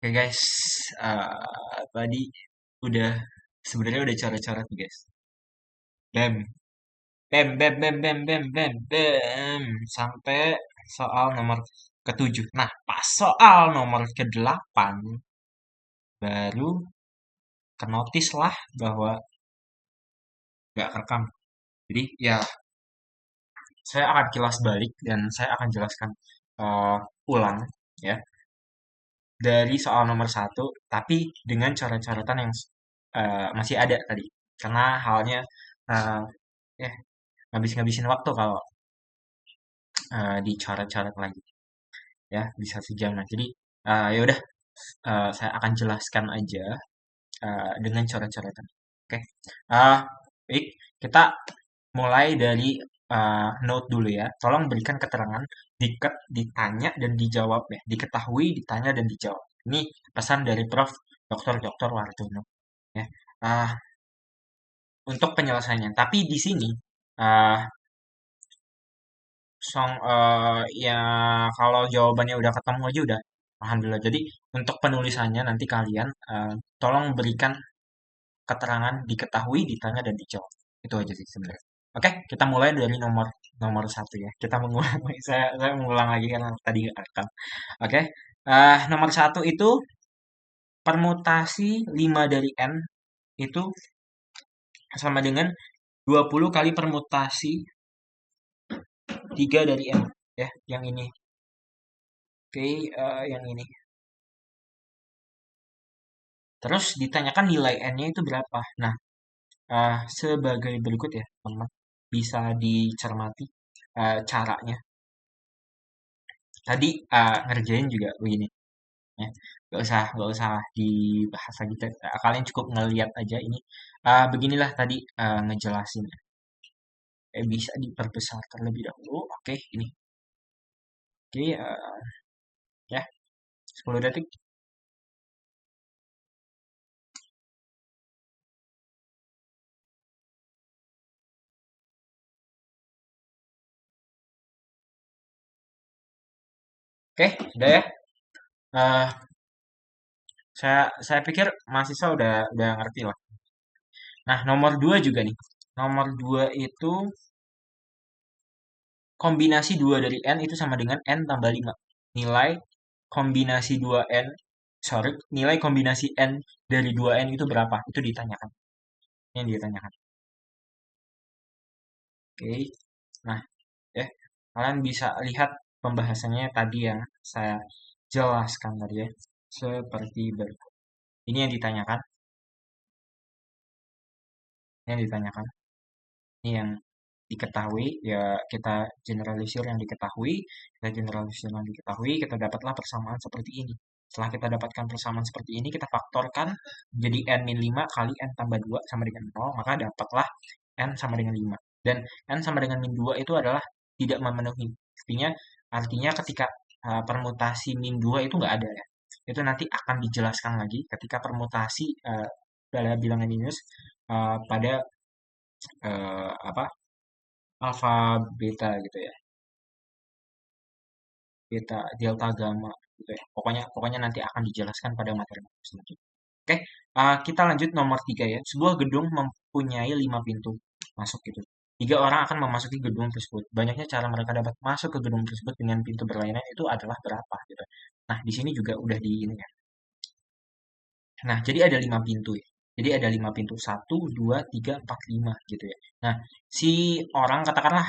Oke guys, tadi udah sebenarnya udah coret-coret nih guys. Bam, bam, bam, bam, bam, bam, bam, bam, sampai soal nomor ketujuh. Nah, pas soal nomor ke-8 baru kenotis lah bahwa nggak rekam. Jadi ya saya akan kilas balik dan saya akan jelaskan eh, ulang ya dari soal nomor satu, tapi dengan coret-coretan yang masih ada tadi. Karena halnya eh, ya ngabis-ngabisin waktu kalau dicoret-coret lagi ya bisa sejam. Nah jadi ya udah, saya akan jelaskan aja dengan coret-coretan. Oke. Baik, kita mulai dari note dulu ya. Tolong berikan keterangan diket, ditanya dan dijawab ya. Diketahui, ditanya dan dijawab. Ini pesan dari Prof. Dr. Wartono ya. Uh, untuk penyelesaiannya. Tapi di sini uh, ya kalau jawabannya udah ketemu aja udah alhamdulillah. Jadi untuk penulisannya nanti kalian tolong berikan keterangan diketahui, ditanya dan dijawab. Itu aja sih sebenarnya. Oke, kita mulai dari nomor nomor satu ya. Kita mengulang, saya mengulang lagi karena tadi nggak rekam. Oke, nomor satu itu permutasi 5 dari n itu sama dengan 20 kali permutasi 3 dari n ya, yang ini. Oke, yang ini. Terus ditanyakan nilai n-nya itu berapa. Nah, sebagai berikut ya, teman-teman. Bisa dicermati caranya. Tadi ngerjain juga begini. Ya. Gak usah dibahas lagi. Kalian cukup ngeliat aja ini. Beginilah tadi ngejelasin. Bisa diperbesar terlebih dahulu. Oke, ini. Oke, ya 10 detik. Oke, udah ya. Eh, saya pikir mahasiswa udah ngerti lah. Nah, nomor 2 juga nih. Nomor 2 itu kombinasi 2 dari n itu sama dengan n tambah 5. Nilai kombinasi 2n, sorry, nilai kombinasi n dari 2n itu berapa? Itu ditanyakan. Yang ditanyakan. Oke. Nah, ya, kalian bisa lihat pembahasannya tadi yang saya jelaskan tadi ya. Seperti berikut. Ini yang ditanyakan. Yang ditanyakan. Ini yang diketahui, ya kita generalisir yang diketahui, kita dapatlah persamaan seperti ini. Setelah kita dapatkan persamaan seperti ini, kita faktorkan jadi n-5 kali n tambah 2 sama dengan 0, maka dapatlah n sama dengan 5. Dan n sama dengan min 2 itu adalah tidak memenuhi. Artinya ketika permutasi min 2 itu nggak ada ya. Itu nanti akan dijelaskan lagi ketika permutasi pada bilangan minus pada apa alfa beta gitu ya, beta delta gamma gitu ya, pokoknya nanti akan dijelaskan pada materi selanjutnya. Oke, kita lanjut nomor 3 ya. Sebuah gedung mempunyai 5 pintu masuk gitu. 3 orang akan memasuki gedung tersebut. Banyaknya cara mereka dapat masuk ke gedung tersebut dengan pintu berlainan itu adalah berapa gitu. Nah, di sini juga udah di ini ya. Nah, jadi ada 5 pintu ya. Jadi ada 5 pintu. Satu, 2, 3, 4, 5 gitu ya. Nah, si orang katakanlah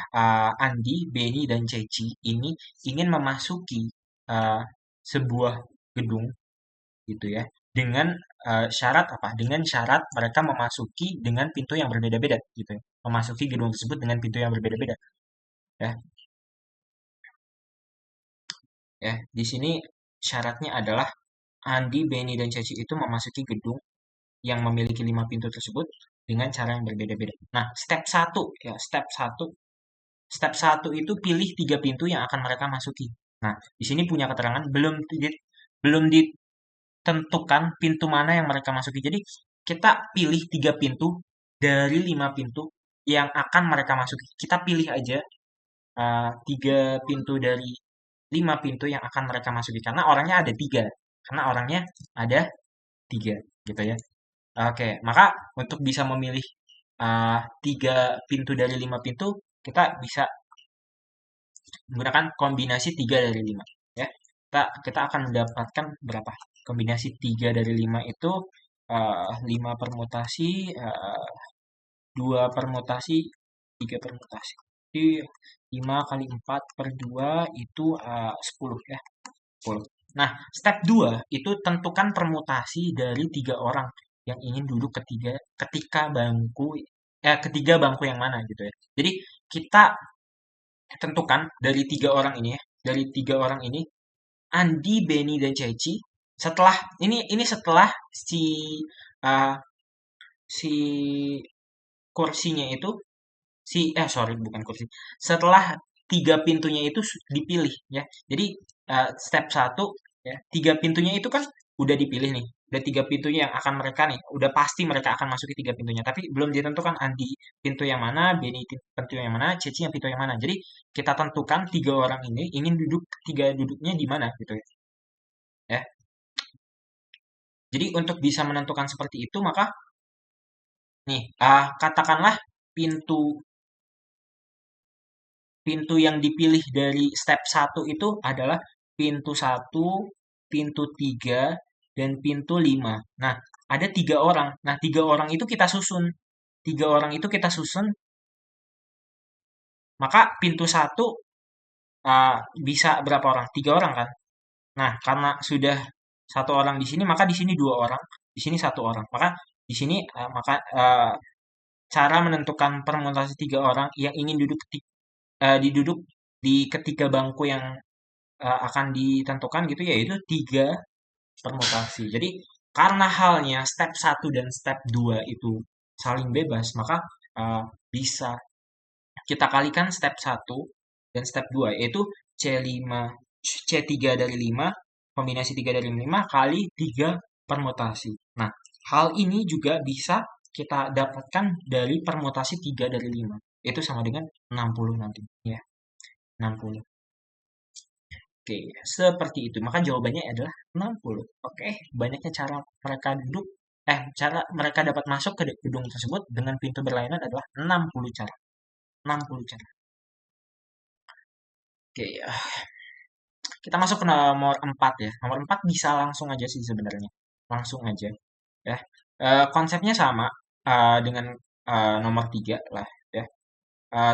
Andi, Benny, dan Ceci ini ingin memasuki uh, sebuah gedung gitu ya. Dengan syarat apa? Dengan syarat mereka memasuki dengan pintu yang berbeda-beda gitu ya. Memasuki gedung tersebut dengan pintu yang berbeda-beda ya. Ya, di sini syaratnya adalah Andi, Benny, dan Ceci itu memasuki gedung yang memiliki 5 pintu tersebut dengan cara yang berbeda-beda. Nah, step satu itu pilih 3 pintu yang akan mereka masuki. Nah, di sini punya keterangan belum ditentukan pintu mana yang mereka masuki. Jadi, kita pilih 3 pintu dari 5 pintu yang akan mereka masuki. Kita pilih aja 3 pintu dari 5 pintu yang akan mereka masuki karena orangnya ada 3. karena orangnya ada 3 gitu ya. Oke, maka untuk bisa memilih 3 pintu dari 5 pintu, kita bisa menggunakan kombinasi 3 dari 5 ya. Kita akan mendapatkan berapa? Kombinasi 3 dari 5 itu 5 permutasi, 2 permutasi, 3 permutasi. Jadi 5 kali 4 per 2 itu 10 ya. 10. Nah, step 2 itu tentukan permutasi dari 3 orang yang ingin duduk ketiga bangku yang mana gitu ya. Jadi kita tentukan dari 3 orang ini ya, dari 3 orang ini Andi, Benny, dan Ceci. Setelah ini setelah uh, si kursinya itu sorry, bukan kursi. Setelah 3 pintunya itu dipilih ya. Jadi step 1 ya, 3 pintunya itu kan udah dipilih nih. Udah 3 pintunya yang akan mereka nih, udah pasti mereka akan masuk ke 3 pintunya. Tapi belum ditentukan Andi pintu yang mana, Benny pintu yang mana, Ceci yang pintu yang mana. Jadi kita tentukan 3 orang ini ingin duduk 3 duduknya di mana gitu ya. Ya. Jadi untuk bisa menentukan seperti itu maka nih katakanlah pintu pintu yang dipilih dari step 1 itu adalah pintu 1, pintu 3, dan pintu 5. Nah, ada 3 orang. Nah, 3 orang itu kita susun. 3 orang itu kita susun, maka pintu 1 bisa berapa orang? 3 orang kan? Nah, karena sudah 1 orang di sini, maka di sini 2 orang, di sini 1 orang. Maka di sini cara menentukan permutasi 3 orang yang ingin diduduk di ketiga bangku yang akan ditentukan gitu yaitu 3 permutasi. Jadi karena halnya step 1 dan step 2 itu saling bebas, maka bisa kita kalikan step 1 dan step 2 yaitu C3 dari 5, kombinasi 3 dari 5 kali 3 permutasi. Nah, hal ini juga bisa kita dapatkan dari permutasi 3 dari 5. Itu sama dengan 60 nanti ya. 60. Oke, seperti itu. Maka jawabannya adalah 60. Oke, banyaknya cara mereka dapat masuk ke gedung tersebut dengan pintu berlainan adalah 60 cara. 60 cara. Oke, kita masuk ke nomor 4 ya. Nomor 4 bisa langsung aja sih sebenarnya. Langsung aja. Ya. Konsepnya sama dengan nomor 3 lah ya.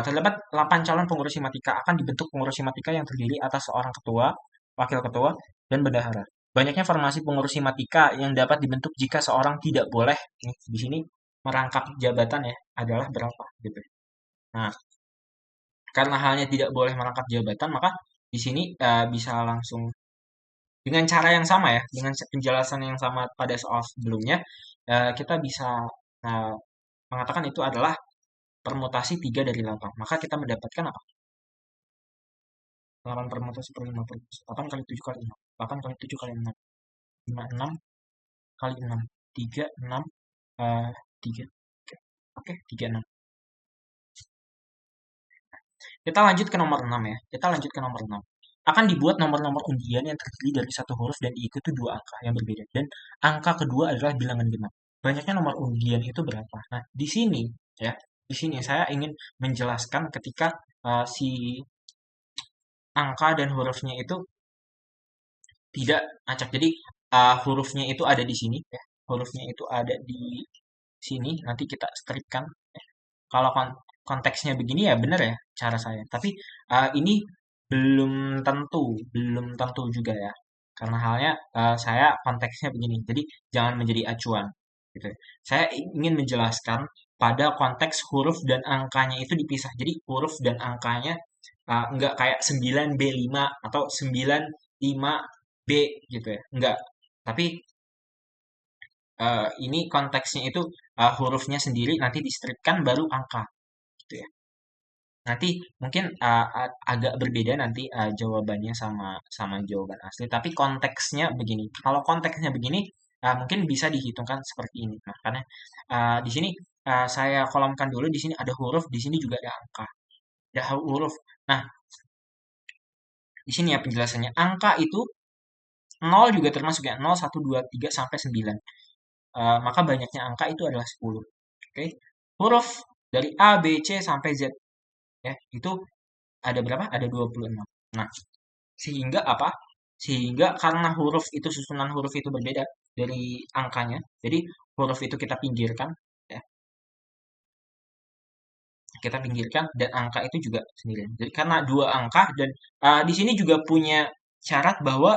Terdapat 8 calon pengurus Himatika. Akan dibentuk pengurus Himatika yang terdiri atas seorang ketua, wakil ketua, dan bendahara. Banyaknya formasi pengurus Himatika yang dapat dibentuk jika seorang tidak boleh, nih, di sini merangkap jabatan ya, adalah berapa gitu. Nah, karena halnya tidak boleh merangkap jabatan, maka di sini bisa langsung dengan cara yang sama ya, dengan penjelasan yang sama pada soal sebelumnya, kita bisa uh, mengatakan itu adalah permutasi 3 dari 8. Maka kita mendapatkan apa? 8 permutasi per 5 per 8 kali 7 kali 6. 8 kali 7 kali 6. 5, 6 kali 6. 3, 6, 3. Oke, 3, 6. Kita lanjut ke nomor 6 ya. Kita lanjut ke nomor 6. Akan dibuat nomor-nomor undian yang terdiri dari satu huruf dan diikuti 2 angka yang berbeda. Dan angka kedua adalah bilangan genap. Banyaknya nomor undian itu berapa? Nah, di sini ya, di sini saya ingin menjelaskan ketika si angka dan hurufnya itu tidak acak. Jadi hurufnya itu ada di sini ya. Hurufnya itu ada di sini. Nanti kita stripkan. Ya. Kalau konteksnya begini ya benar ya cara saya. Tapi ini belum tentu juga ya. Karena halnya saya konteksnya begini. Jadi jangan menjadi acuan. Gitu. Saya ingin menjelaskan pada konteks huruf dan angkanya itu dipisah. Jadi huruf dan angkanya nggak kayak 9B5 atau 95B gitu ya. Enggak. Tapi ini konteksnya itu hurufnya sendiri nanti distripkan baru angka gitu ya. Nanti mungkin agak berbeda nanti jawabannya sama sama jawaban asli, tapi konteksnya begini. Kalau konteksnya begini mungkin bisa dihitungkan seperti ini. Nah, karena di sini saya kolomkan dulu di sini ada huruf, di sini juga ada angka. Ada huruf. Nah, di sini ya penjelasannya. Angka itu nol juga termasuk ya, 0, 1, 2, 3, sampai 9. Maka banyaknya angka itu adalah 10. Oke. Huruf dari A, B, C, sampai Z. Ya, itu ada berapa? Ada 26. Nah, sehingga apa? Sehingga karena huruf itu, susunan huruf itu berbeda dari angkanya, jadi huruf itu kita pinggirkan, ya, kita pinggirkan, dan angka itu juga sendiri. Jadi karena dua angka, dan di sini juga punya syarat bahwa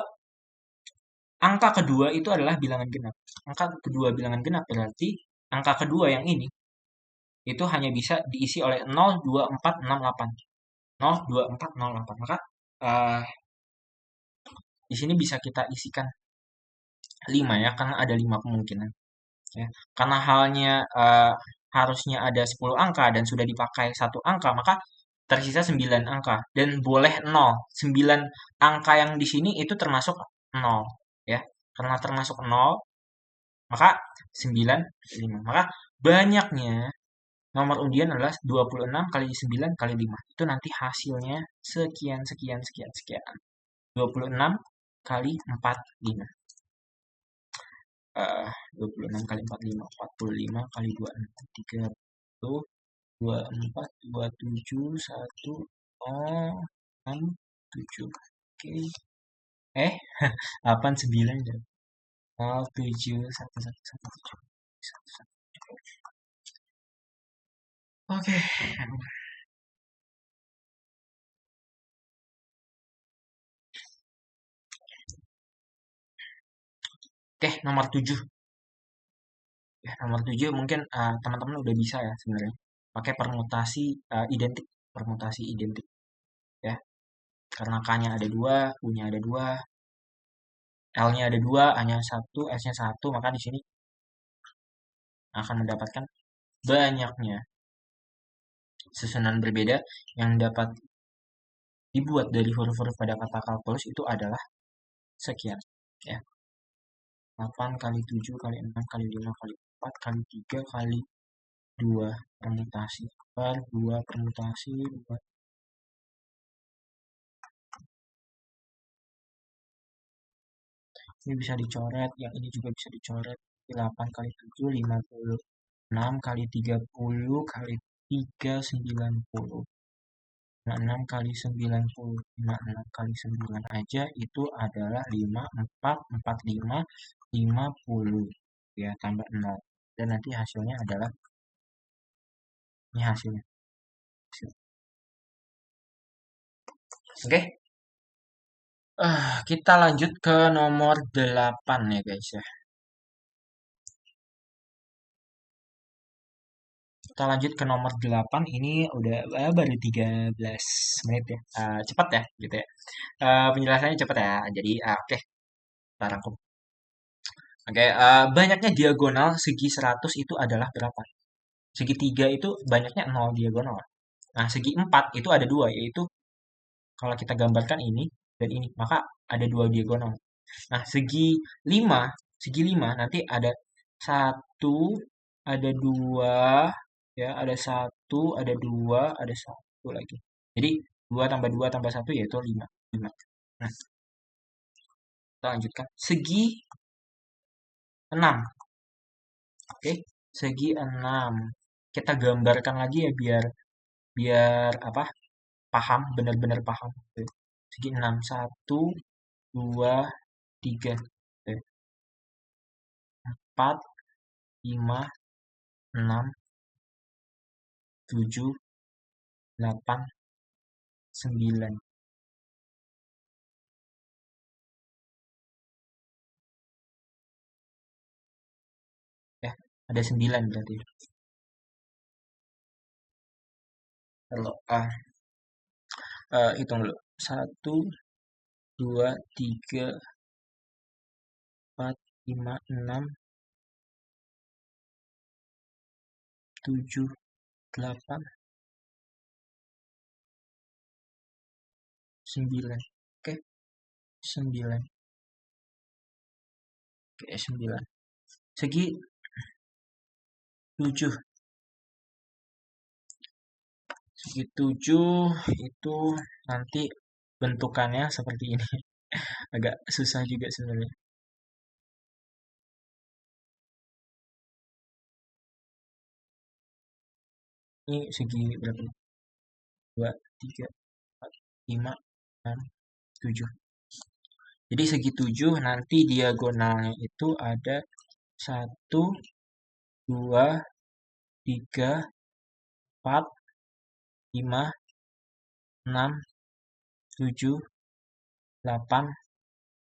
angka kedua itu adalah bilangan genap. Angka kedua bilangan genap berarti angka kedua yang ini itu hanya bisa diisi oleh 0, 2, 4, 6, 8. 0, 2, 4, 0, 8. Maka eh, di sini bisa kita isikan 5 ya, karena ada 5 kemungkinan. Ya. Karena halnya harusnya ada 10 angka dan sudah dipakai satu angka, maka tersisa 9 angka. Dan boleh 0. 9 angka yang di sini itu termasuk 0. Ya. Karena termasuk 0, maka 9, 5. Maka banyaknya nomor undian adalah 26 kali 9 kali 5. Itu nanti hasilnya sekian, sekian, sekian, sekian. 26 kali 4, 5. 26 kali 4, 5. 45 kali 2, 6. 30, 24, 27, 1, 0, 6, 7. Oke. 8, 9, 0, 7, 1, 1, 1, 7. Oke. Oke, nomor 7. Ya, nomor 7 mungkin teman-teman udah bisa ya sebenarnya. Pakai permutasi identik. Permutasi identik. Ya. Karena K-nya ada 2, U-nya ada 2, L-nya ada 2, A-nya 1, S-nya 1, maka di sini akan mendapatkan banyaknya susunan berbeda yang dapat dibuat dari huruf-huruf pada kata kalkulus itu adalah sekian. Ya. 8 kali 7 kali 6 kali 5 kali 4 kali 3 kali 2 permutasi per 2 permutasi 2. Ini bisa dicoret, yang ini juga bisa dicoret. 8 kali 7, 50. 6 kali 30 kali 3, 90. 6 kali 90. 56 kali 9 aja itu adalah 5, 4, 45, 50. Ya, tambah 0. Dan nanti hasilnya adalah, ini hasilnya. Oke. Kita lanjut ke nomor 8 ya guys ya. Kita lanjut ke nomor 8. Ini udah baru 13 menit ya. Cepat ya gitu ya. Penjelasannya cepat ya. Jadi oke, kita rangkum. Oke, banyaknya diagonal segi 100 itu adalah berapa? Segi 3 itu banyaknya 0 diagonal. Nah, segi 4 itu ada 2, yaitu kalau kita gambarkan ini dan ini, maka ada 2 diagonal. Nah, segi 5 nanti ada 1, ada 2, ya, ada 1, ada 2, ada 1 lagi. Jadi 2 tambah 2 tambah 1 yaitu 5. 5. Nah, kita lanjutkan. Segi 6. Oke, segi 6. Kita gambarkan lagi ya biar biar apa? Paham, benar-benar paham. Oke. Segi 6. 1, 2, 3. Oke. 4, 5, 6, 7, 8, 9. Ya, ada 9 berarti. Kalau hitung dulu. 1, 2, 3, 4, 5, 6, 7, 8, 9. Oke, 9. Oke, 9. Segi 7. Segi 7 itu nanti bentukannya seperti ini. Agak susah juga sebenarnya. Ini segi berapa? 2, 3, 4, 5, 6, 7. Jadi segi 7 nanti diagonalnya itu ada 1, 2, 3, 4, 5, 6, 7, 8,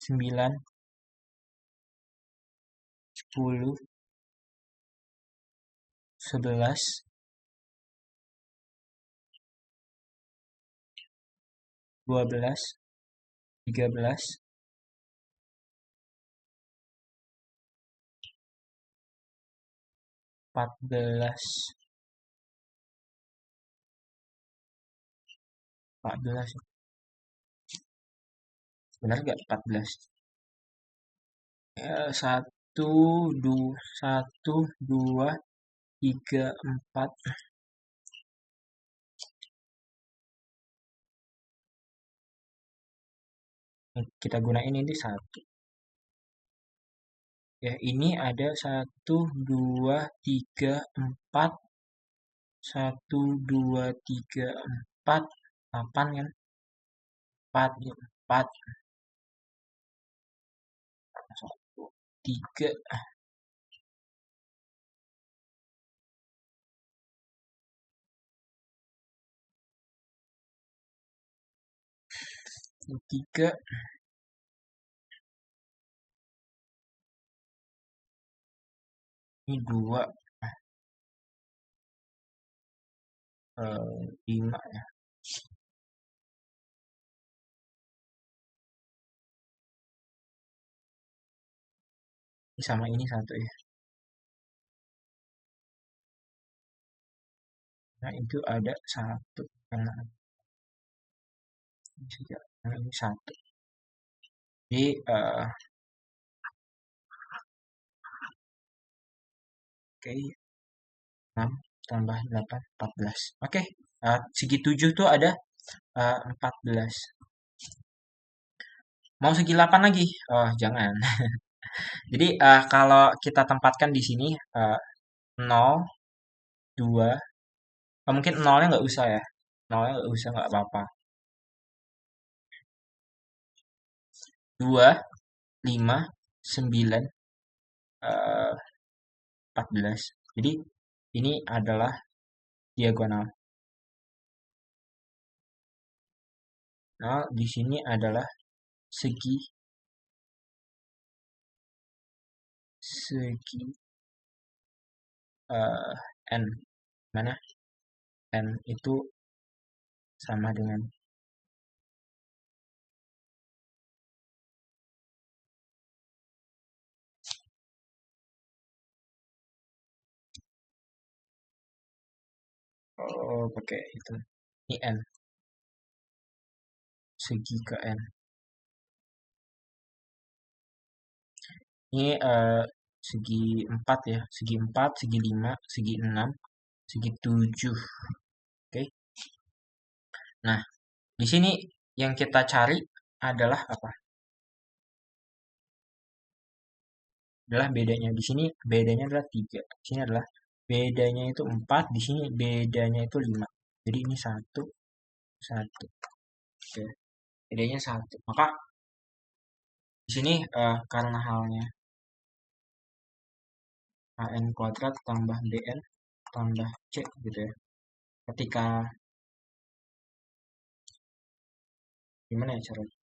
9, 10, 11, 12, 13, 14, 14. Benar nggak 14? Ya, 1, 2, 1, 2, 3, 4. Kita gunain ini 1. Ya, ini ada 1, 2, 3, 4. 1, 2, 3, 4. 8 kan? 4, 4. 1, 3. 3. Ini 2. 5 ya. Sama ini 1 ya. Nah, itu ada 1. Karena ini 1. Jadi, 6 tambah 8, 14. Oke, segi 7 tuh ada 14. Mau segi 8 lagi? Oh, jangan. Jadi, kalau kita tempatkan di sini 0, 2, mungkin nolnya nggak usah ya. Nolnya nggak usah, nggak apa-apa. 2, 5, 9, 14. Jadi, ini adalah diagonal. Nah, di sini adalah segi segi n, mana n itu sama dengan pakai itu. Ini n, segi ke n. Ini segi 4 ya, segi 4, segi 5, segi 6, segi 7. Oke. Nah, di sini yang kita cari adalah apa? Adalah bedanya. Di sini bedanya adalah 3. Di sini adalah bedanya itu 4, di sini bedanya itu 5. Jadi ini 1, 1. Oke. Bedanya 1. Maka di sini karena halnya an kuadrat tambah bn tambah c gitu ya. Ketika gimana ya caranya?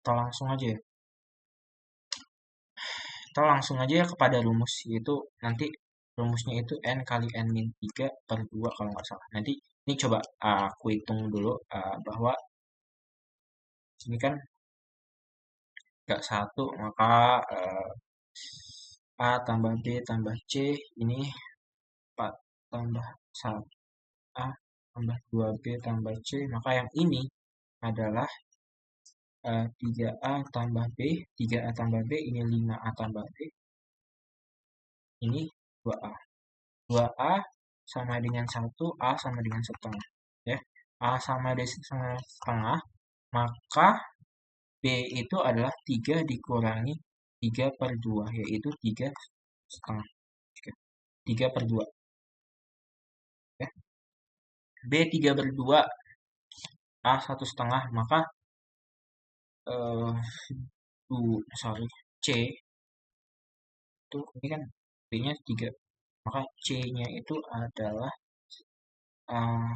Atau langsung aja ya. Atau langsung aja ya kepada rumus, yaitu nanti rumusnya itu n kali n min 3 per 2 kalau nggak salah. Nanti ini coba aku hitung dulu bahwa ini kan nggak 1, maka A tambah B tambah C ini 4 tambah 1 A tambah 2B tambah C, maka yang ini adalah 3A tambah B, 3A tambah B, ini 5A tambah B, ini 2A. 2A sama dengan 1, A sama dengan setengah. Ya. A sama dengan setengah, maka B itu adalah 3 dikurangi 3 per 2, yaitu 3 setengah. Oke, 3 per 2. Ya. B 3 per 2, A 1 setengah, maka eh, sorry, C itu, ini kan B-nya 3, maka C-nya itu adalah eh,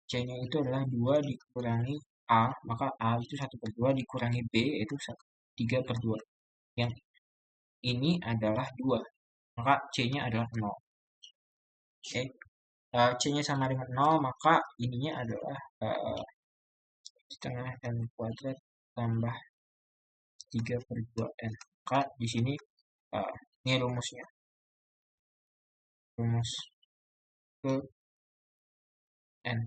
C-nya itu adalah 2 dikurangi A, maka A itu 1 per 2 dikurangi B itu 3 per 2. Yang ini adalah 2, maka C-nya adalah 0. Oke, C-nya sama dengan 0, maka ininya adalah setengah N kuadrat tambah 3 per 2 N. Maka di sini ini rumusnya. Rumus ke N.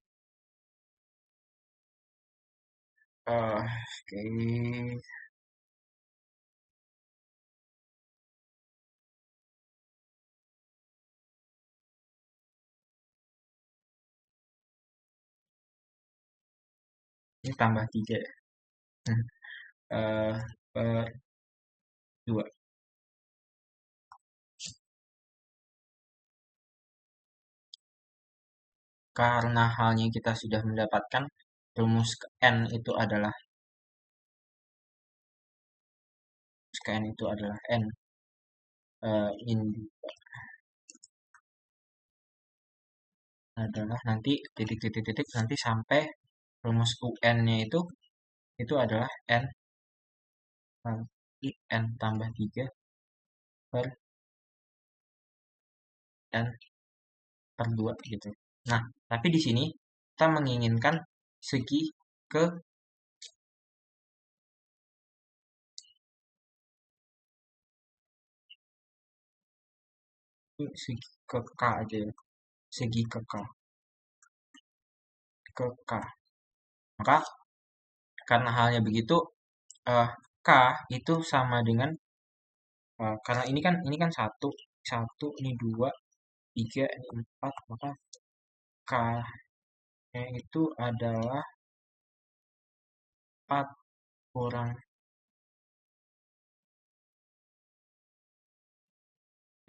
Oke, ini tambah 3 ya. Per 2. Karena halnya kita sudah mendapatkan rumus ke N itu adalah N ini adalah nanti titik-titik-titik nanti sampai rumus UN-nya itu adalah N kali N tambah 3 per N per 2 gitu. Nah, tapi di sini kita menginginkan segi ke segi ke K aja ya. Segi ke K. Ke K. Maka karena halnya begitu, K itu sama dengan karena ini kan satu, satu ini 2, 3 ini 4, maka K-nya itu adalah 4 kurang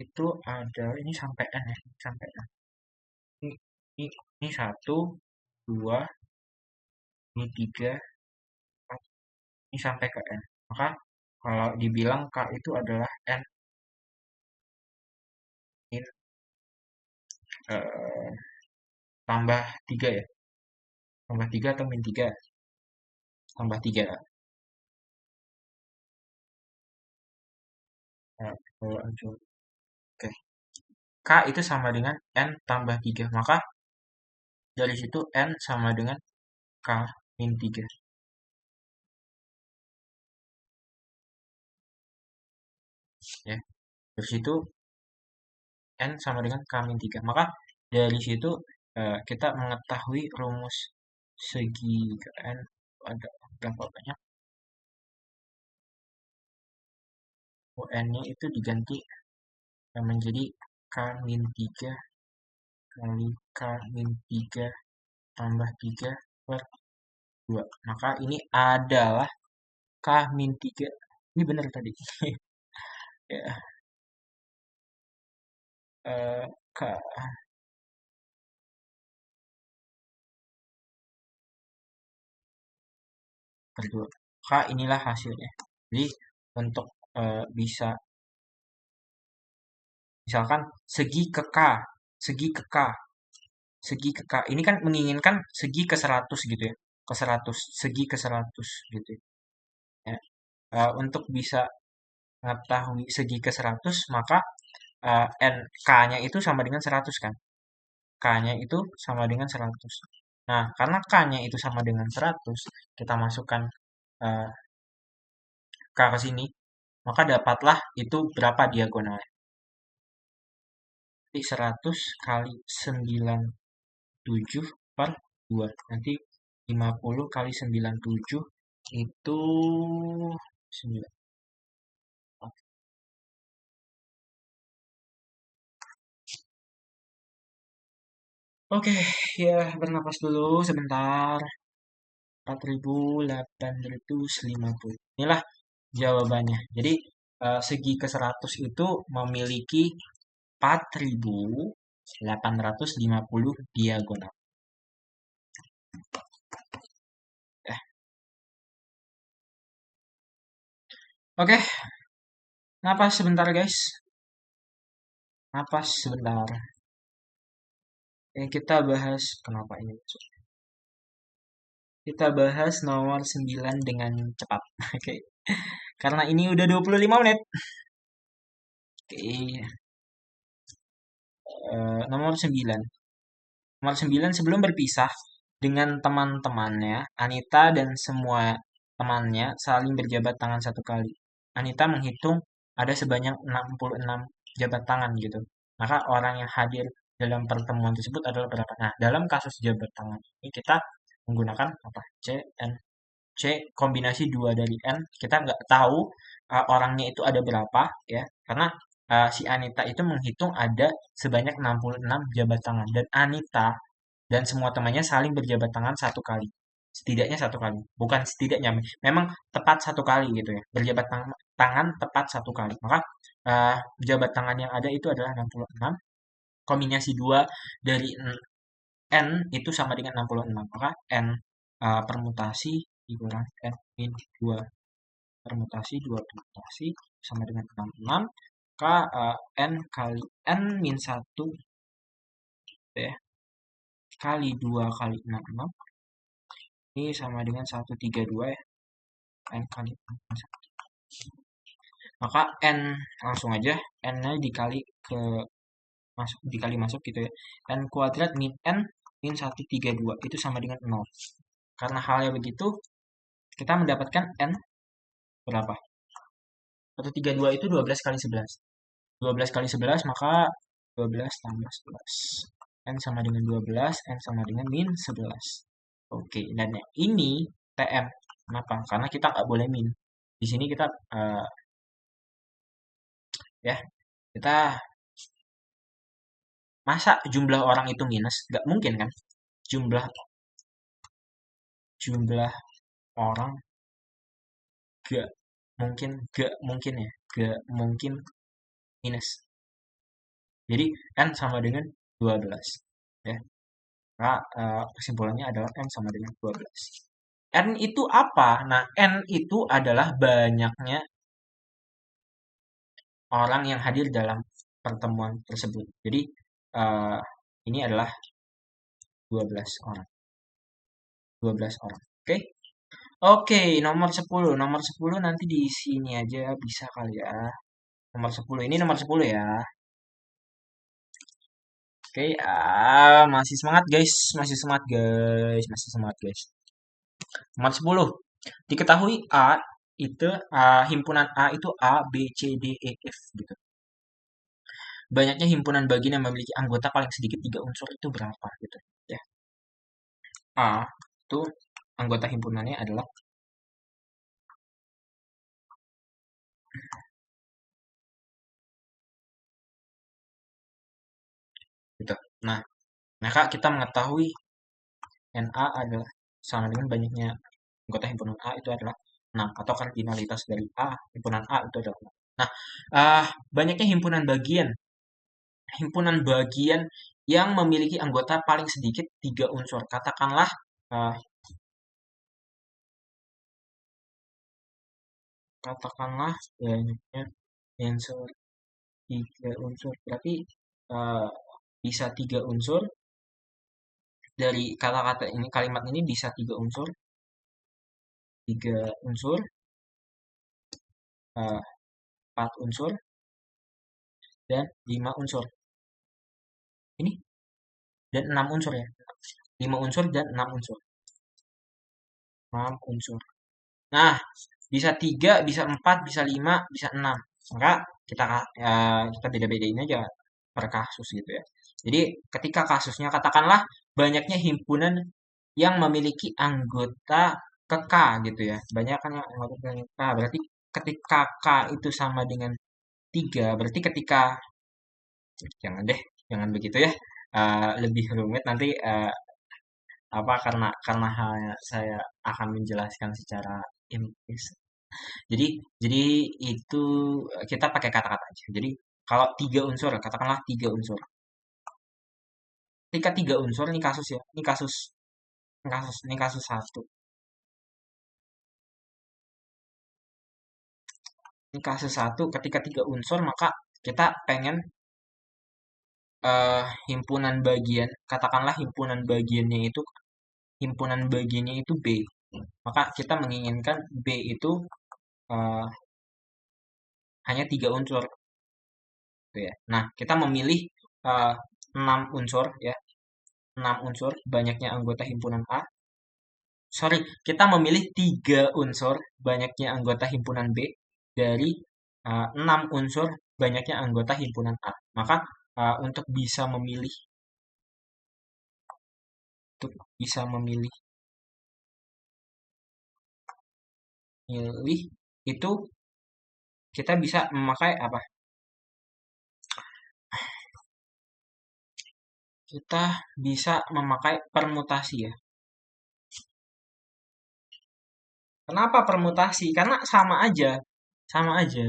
itu ada ini sampai N ya, sampai N. Ini, ini, ini 1, 2, ini 3, 4, ini sampai ke N. Maka kalau dibilang K itu adalah N in eh, tambah 3 ya. Tambah 3 atau min 3? Tambah 3. Nah, oke. K itu sama dengan N tambah 3. Maka dari situ N sama dengan K min 3. Ya. Dari situ N sama dengan K min 3. Maka dari situ kita mengetahui rumus segi ke N ada berapa banyak. UN-nya itu diganti menjadi K min 3 kali K min 3 tambah 3 per 2. Maka ini adalah K min 3. Ini benar tadi. Ya, K per 2. Maka inilah hasilnya. Jadi untuk bisa misalkan segi ke K, segi ke K, segi ke K. Ini kan menginginkan segi ke 100 gitu ya. Ke 100, segi ke 100 gitu ya. Untuk bisa mengetahui segi ke 100, maka K-nya itu sama dengan 100 kan. K-nya itu sama dengan 100. Nah, karena K-nya itu sama dengan 100, kita masukkan eh, K ke sini, maka dapatlah itu berapa diagonalnya. Nanti 100 kali 97 per 2. Nanti 50 kali 97 itu 9. Oke, ya bernapas dulu sebentar. 4.850. Inilah jawabannya. Jadi segi ke 100 itu memiliki 4.850 diagonal. Oke, napas sebentar guys. Napas sebentar. Kita bahas kenapa ini masuk. Kita bahas nomor 9 dengan cepat. Oke. Karena ini udah 25 menit. Oke. Nomor 9. Nomor 9 sebelum berpisah dengan teman-temannya, Anita dan semua temannya saling berjabat tangan satu kali. Anita menghitung ada sebanyak 66 jabat tangan gitu. Maka orang yang hadir dalam pertemuan tersebut adalah berapa? Nah, dalam kasus jabat tangan ini kita menggunakan apa? C, N, C kombinasi 2 dari N. Kita nggak tahu orangnya itu ada berapa ya. Karena si Anita itu menghitung ada sebanyak 66 jabat tangan. Dan Anita dan semua temannya saling berjabat tangan satu kali. Setidaknya satu kali. Bukan setidaknya, memang tepat satu kali gitu ya. Berjabat tangan tepat satu kali. Maka jabat tangan yang ada itu adalah 66. Kombinasi 2 dari N itu sama dengan 66. Maka N permutasi dikurang N min 2 permutasi 2 permutasi sama dengan 66. Maka N kali N min 1 ya, kali 2 kali 66 ini sama dengan 132 ya. N kali 1. Maka N langsung aja N-nya dikali masuk gitu ya. N kuadrat min N min 132 itu sama dengan 0. Karena halnya begitu, kita mendapatkan N berapa? 132 itu 12 kali 11. 12 kali 11 maka 12 tambah 11. N sama dengan 12, N sama dengan min 11. Oke, dan ini TM. Kenapa? Karena kita nggak boleh min. Di sini kita ya kita masa jumlah orang itu minus? Nggak mungkin kan? Jumlah orang gak mungkin ya, gak mungkin minus. Jadi N sama dengan 12 ya. Nah, kesimpulannya adalah N sama dengan 12. N itu apa? Nah, N itu adalah banyaknya orang yang hadir dalam pertemuan tersebut. Jadi, ini adalah 12 orang. 12 orang. Oke? Oke, nomor 10. Nomor 10 nanti di sini aja bisa kali ya. Nomor 10. Ini nomor 10 ya. Oke, masih semangat guys. Masih semangat guys. Masih semangat guys. Nomor 10. Diketahui A itu himpunan A itu A, B, C, D, E, F gitu. Banyaknya himpunan bagian yang memiliki anggota paling sedikit 3 unsur itu berapa gitu ya. A itu anggota himpunannya adalah gitu. Nah, maka kita mengetahui NA adalah sama dengan banyaknya anggota himpunan A itu adalah 6 atau kardinalitas dari A, himpunan A itu adalah 6. Nah, banyaknya himpunan bagian yang memiliki anggota paling sedikit 3 unsur. Katakanlah banyaknya unsur 3 unsur. Berarti bisa 3 unsur dari kata-kata ini, kalimat ini bisa 3 unsur. 3 unsur, 4 unsur, dan 5 unsur. Ini dan 6 unsur ya. 5 unsur dan 6 unsur. 6 unsur. Nah, bisa 3, bisa 4, bisa 5, bisa 6. Maka kita beda-bedain aja per kasus gitu ya. Jadi ketika kasusnya katakanlah banyaknya himpunan yang memiliki anggota ke K gitu ya. Banyak kan yang anggota K. Berarti ketika K itu sama dengan 3, berarti ketika jangan begitu ya. Lebih rumit nanti apa karena hanya saya akan menjelaskan secara implisit. Jadi itu kita pakai kata-kata aja. Jadi kalau tiga unsur, katakanlah tiga unsur. Ketika tiga unsur, ini kasus ya, ini kasus satu. Ini kasus satu, ketika tiga unsur maka kita pengen himpunan bagian, katakanlah himpunan bagiannya itu B. Maka kita menginginkan B itu eh, hanya tiga unsur, gitu ya. Nah, kita memilih eh, 6 unsur ya, 6 unsur banyaknya anggota himpunan A. Sorry, kita memilih tiga unsur banyaknya anggota himpunan B dari 6 unsur banyaknya anggota himpunan A. Maka untuk bisa memilih untuk bisa memilih itu kita bisa memakai apa? Kita bisa memakai permutasi ya. Kenapa permutasi? Karena sama aja, sama aja.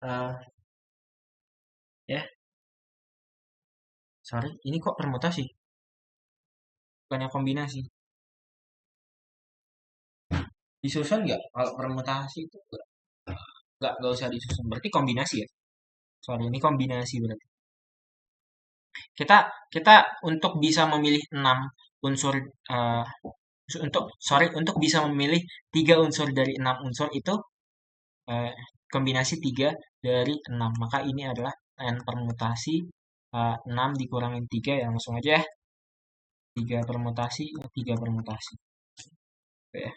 Eh, ya, sorry, ini kok permutasi, bukannya kombinasi. Disusun nggak? Kalau permutasi itu nggak usah disusun. Berarti kombinasi ya. Sorry, ini kombinasi berarti. Kita kita untuk bisa memilih 6 unsur eh, untuk bisa memilih tiga unsur dari 6 unsur itu eh, kombinasi 3 dari 6. Maka ini adalah n permutasi 6 dikurangin 3 ya langsung aja ya. 3 permutasi, 3 permutasi. Oke ya.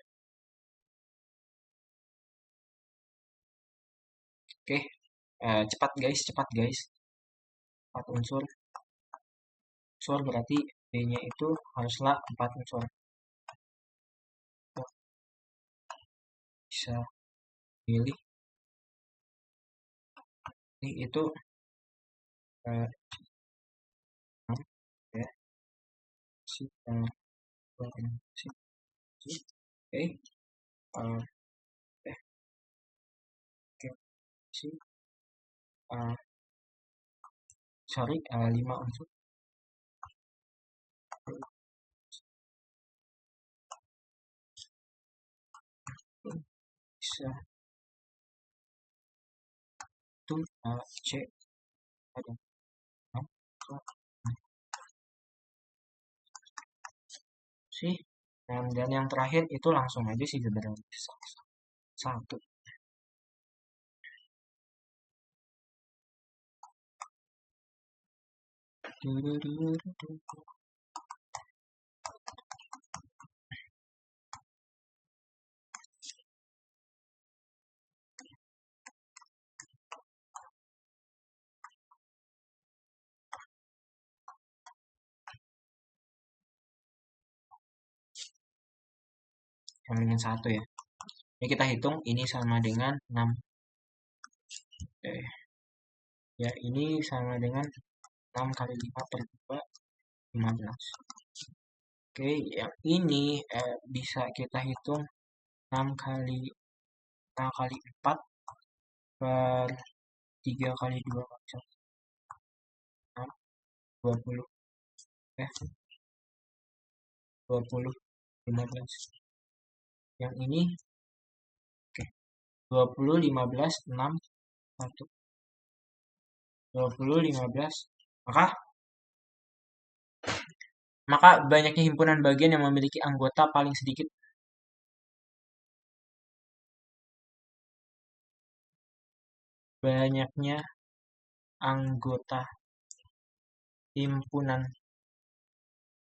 Oke, cepat guys, cepat guys. 4 unsur. Unsur berarti B-nya itu haruslah 4 unsur. Oh, bisa pilih ini itu eh, ya si si si oke eh, oke si eh, sorry 5 unsur bisa itu C ada 6 sih dan yang terakhir itu langsung aja sih sebenarnya satu. Kambingin satu ya. Ini kita hitung ini sama dengan 6. Oke. Ya, ini sama dengan 6 kali 5 per 2, 15. Oke, yang ini bisa kita hitung 6 kali 5 kali 4 per 3 kali 2 kali 1. 6, 20. Ya, 20, 15. Yang ini, oke. 20, 15, 6, 1. 20, 15. Maka maka banyaknya himpunan bagian yang memiliki anggota paling sedikit. Banyaknya anggota himpunan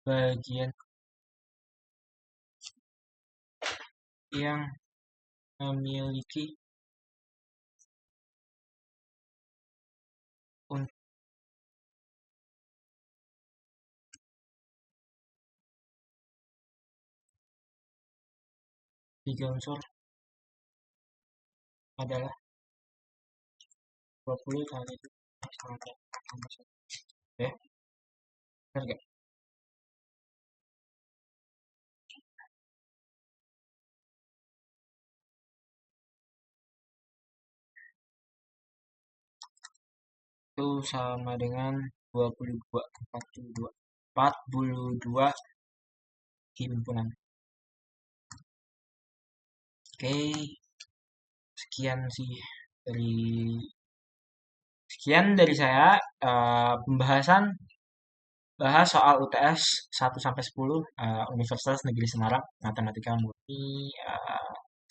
bagian yang memiliki 3 unsur adalah 20 kali 2 sama 1. Ya, benar nggak? itu sama dengan 22, 42. 42 himpunan. Oke, sekian sih dari sekian dari saya pembahasan bahas soal UTS 1 sampai 10 Universitas Negeri Semarang Matematika Murni.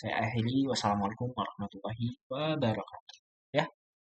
Saya akhiri. Wassalamualaikum warahmatullahi wabarakatuh.